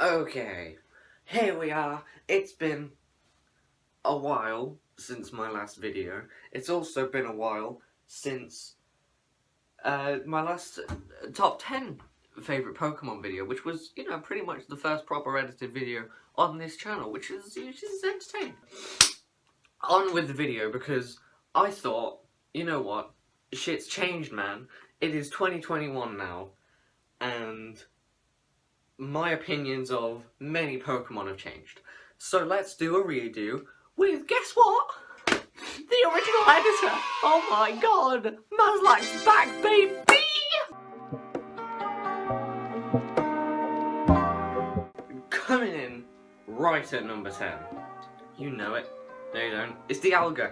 Okay, here we are. It's been a while since my last video. It's also been a while since my last top 10 favourite Pokemon video, which was, pretty much the first proper edited video on this channel, which is entertaining. On with the video, because I thought, you know what, shit's changed, man. It is 2021 now, and my opinions of many Pokemon have changed. So let's do a redo with, guess what? The original editor! Oh my god! Mazlak's back, baby! Coming in right at number 10. You know it. No you don't. It's the Alga.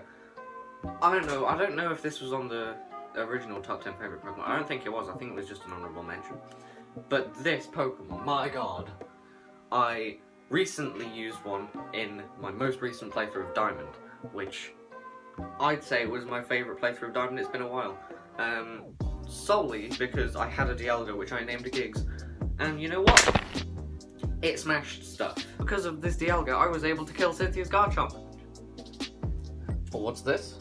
I don't know if this was on the original top 10 favourite Pokemon. I don't think it was. I think it was just an honourable mention. But this Pokemon, my god, I recently used one in my most recent playthrough of Diamond, which I'd say was my favourite playthrough of Diamond. It's been a while. Solely because I had a Dialga which I named a Gigs, and you know what? It smashed stuff. Because of this Dialga, I was able to kill Cynthia's Garchomp. Oh, what's this?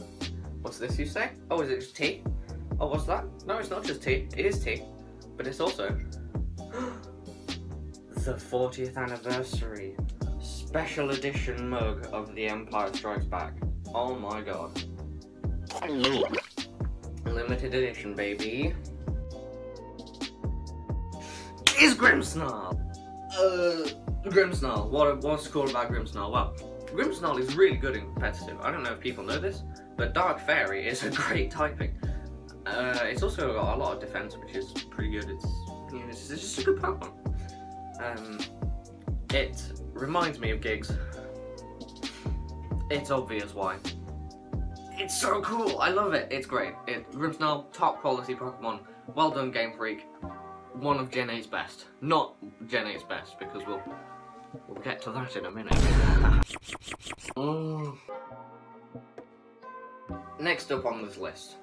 What's this, you say? Oh, is it just tea? Oh, what's that? No, it's not just tea. It is tea. But it's also the 40th anniversary special edition mug of The Empire Strikes Back. Oh my god. Limited edition, baby. Is Grimmsnarl! Grimmsnarl. What's cool about Grimmsnarl? Well, Grimmsnarl is really good in competitive. I don't know if people know this, but Dark Fairy is a great typing. It's also got a lot of defense, which is pretty good. It's just a good Pokemon. It reminds me of Gigs. It's obvious why. It's so cool. I love it. It's great. Grimmsnarl, top quality Pokemon. Well done, Game Freak. One of Gen 8's best. Not Gen 8's best, because we'll get to that in a minute. Next up on this list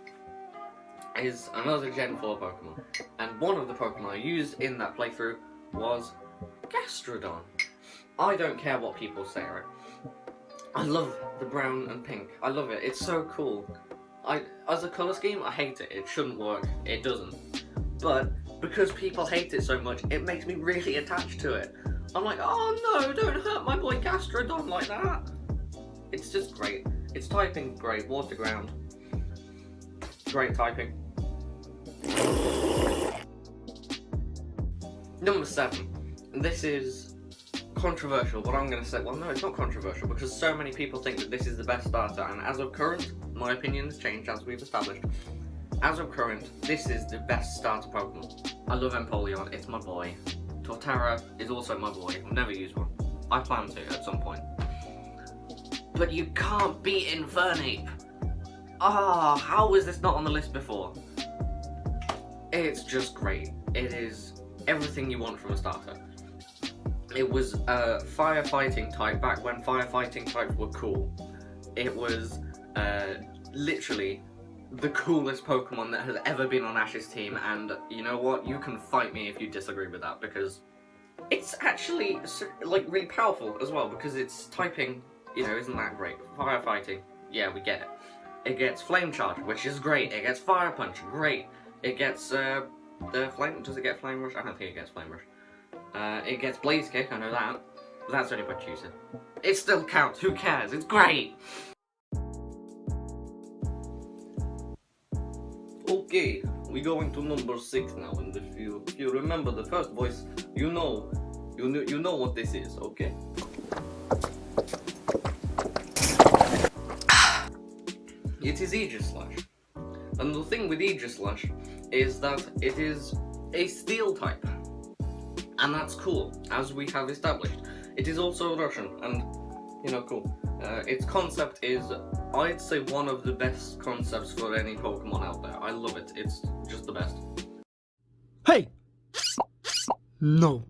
is another Gen 4 Pokemon, and one of the Pokemon I used in that playthrough was Gastrodon. I don't care what people say, right? I love the brown and pink. I love it. It's so cool. As a colour scheme, I hate it. It shouldn't work. It doesn't. But because people hate it so much, it makes me really attached to it. I'm like, oh no, don't hurt my boy Gastrodon like that. It's just great. It's typing great. Water ground. Great typing. Number 7. This is controversial, but I'm going to say, well no, it's not controversial, because so many people think that this is the best starter, and as of current, my opinion has changed, as we've established. As of current, this is the best starter Pokemon. I love Empoleon, it's my boy. Torterra is also my boy. I've never used one. I plan to at some point. But you can't beat Infernape! Ah, how was this not on the list before? It's just great. It is everything you want from a starter. It was a firefighting type back when firefighting types were cool. It was literally the coolest Pokemon that has ever been on Ash's team, and you know what? You can fight me if you disagree with that, because it's actually like really powerful as well, because its typing, isn't that great. Firefighting, yeah, we get it. It gets Flame Charge, which is great. It gets Fire Punch, great. It gets the Flame. Does it get Flame Rush? I don't think it gets Flame Rush. It gets Blaze Kick. I know that. But that's only by choosing. It still counts. Who cares? It's great. Okay, we going to number 6 now, and if you remember the first voice, you know what this is, okay? It is Aegislash. And the thing with Aegislash is that it is a steel type. And that's cool, as we have established. It is also Russian, and, cool. Its concept is, I'd say, one of the best concepts for any Pokemon out there. I love it. It's just the best. Hey! No.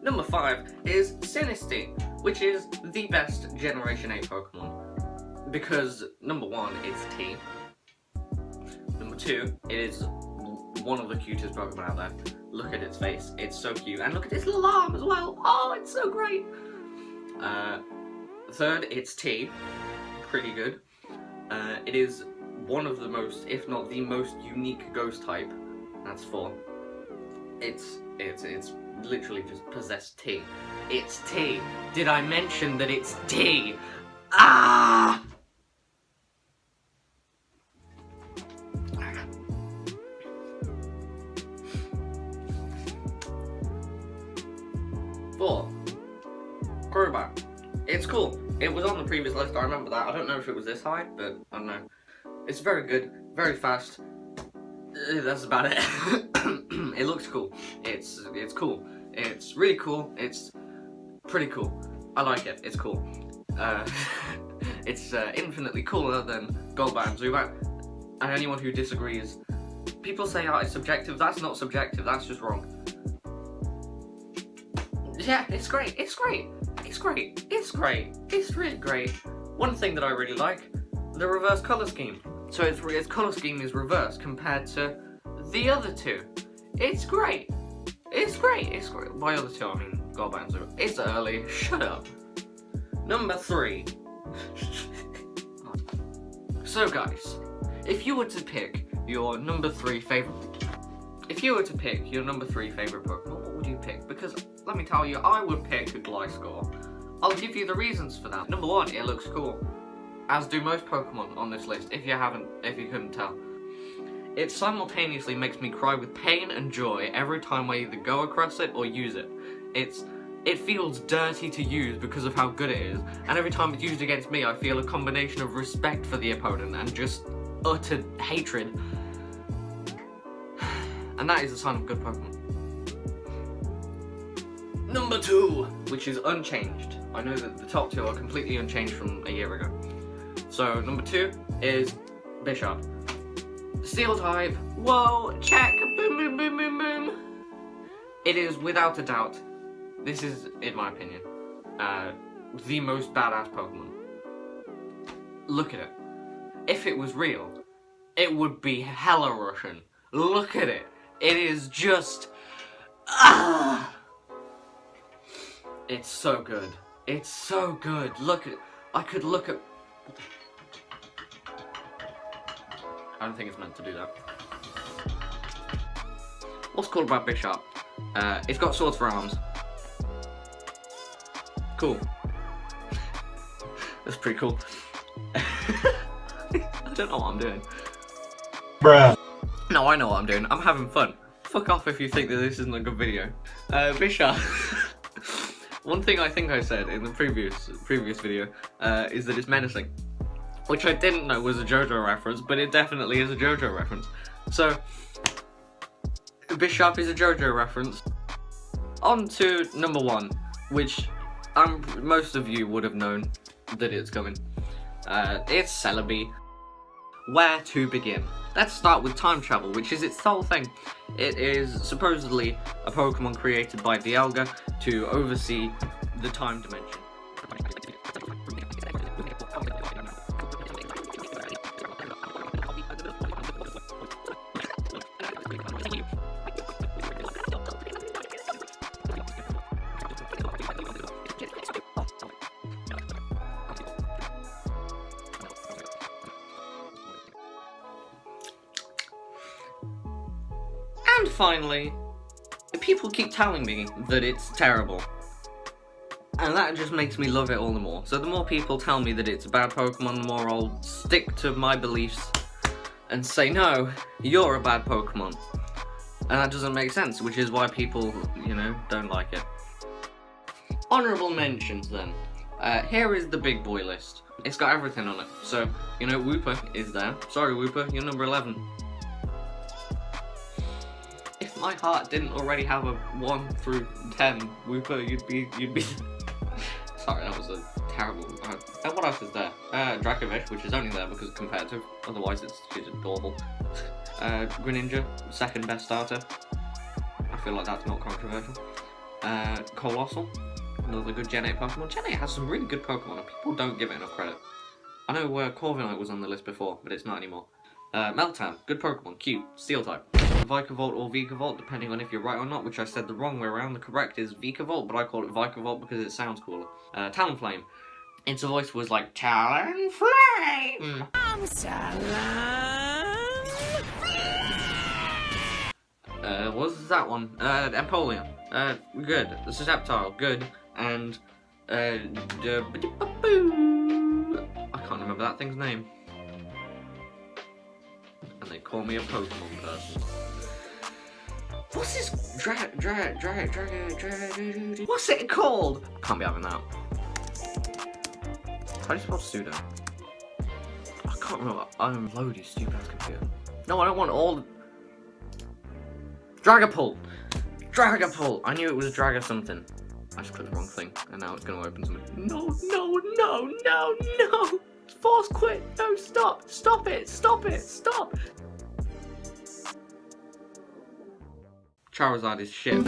Number 5 is Sinistea, which is the best Generation 8 Pokemon. Because, number 1, it's T. Number 2, it is one of the cutest Pokemon out there. Look at its face, it's so cute. And look at its little arm as well. Oh, it's so great. Third, it's T. Pretty good. It is one of the most, if not the most unique ghost type. That's 4. It's literally just possessed T. It's T. Did I mention that it's T? Ah! Four. Crobat. It's cool. It was on the previous list, I remember that. I don't know if it was this high, but I don't know. It's very good, very fast. That's about it. It looks cool. It's cool. It's really cool. It's pretty cool. I like it. It's cool. It's infinitely cooler than Golbat and Zubat. And anyone who disagrees, people say art is subjective. That's not subjective. That's just wrong. Yeah, it's great. It's great. It's great. It's great. It's really great. One thing that I really like, the reverse color scheme. So its color scheme is reversed compared to the other two. It's great. It's great. It's great. By other two, I mean Golbat and Zubat. It's early. Shut up. Number 3. So guys, if you were to pick your number 3 favorite Pokemon, what would you pick? Because let me tell you, I would pick a Gliscor. I'll give you the reasons for that. Number 1, it looks cool. As do most Pokemon on this list, if you couldn't tell. It simultaneously makes me cry with pain and joy every time I either go across it or use it. It feels dirty to use because of how good it is, and every time it's used against me I feel a combination of respect for the opponent and just utter hatred. And that is a sign of good Pokemon. Number 2, which is unchanged. I know that the top 2 are completely unchanged from a year ago. So number 2 is Bishop. Steel type. Whoa, check. Boom, boom, boom, boom, boom. It is without a doubt, this is, in my opinion, the most badass Pokemon. Look at it. If it was real, it would be hella Russian. Look at it. It is just... It's so good. It's so good. Look at it. I could look at... I don't think it's meant to do that. What's cool about Bishop? It's got swords for arms. Cool. That's pretty cool. I don't know what I'm doing. Bruh. No, I know what I'm doing. I'm having fun. Fuck off if you think that this isn't a good video. Bishop. One thing I think I said in the previous video is that it's menacing. Which I didn't know was a JoJo reference, but it definitely is a JoJo reference. So, Bishop is a JoJo reference. On to number 1, which most of you would have known that it's coming. It's Celebi. Where to begin? Let's start with time travel, which is its whole thing. It is supposedly a Pokemon created by Dialga to oversee the time dimension. And finally, people keep telling me that it's terrible. And that just makes me love it all the more. So the more people tell me that it's a bad Pokemon, the more I'll stick to my beliefs and say, no, you're a bad Pokemon. And that doesn't make sense, which is why people, you know, don't like it. Honourable mentions then. Here is the big boy list. It's got everything on it. So, you know, Wooper is there. Sorry Wooper, you're number 11. If my heart didn't already have a 1 through 10, Wooper, you'd be... Sorry, that was a terrible... what else is there? Dracovish, which is only there because competitive. Otherwise, it's adorable. Greninja, second best starter. I feel like that's not controversial. Colossal, another good Gen 8 Pokemon. Gen 8 has some really good Pokemon and people don't give it enough credit. I know Corviknight was on the list before, but it's not anymore. Meltan, good Pokemon, cute, Steel type. Vikavolt or Vikavolt, depending on if you're right or not, which I said the wrong way around. The correct is Vikavolt, but I call it Vikavolt because it sounds cooler. Talonflame. Its voice was like, Talonflame! What was that one? Empoleon. Good. The Sceptile, good. And, I can't remember that thing's name. And they call me a Pokemon person. What's this? What's it called? Can't be having that. How do you spell pseudo? I can't remember. I'm loaded, stupid ass computer. No, I don't want all. Dragapult! Dragapult! I knew it was Draga something. I just clicked the wrong thing, and now it's going to open something. No! Force quit! No, stop! Stop it! Stop! Charizard is shit.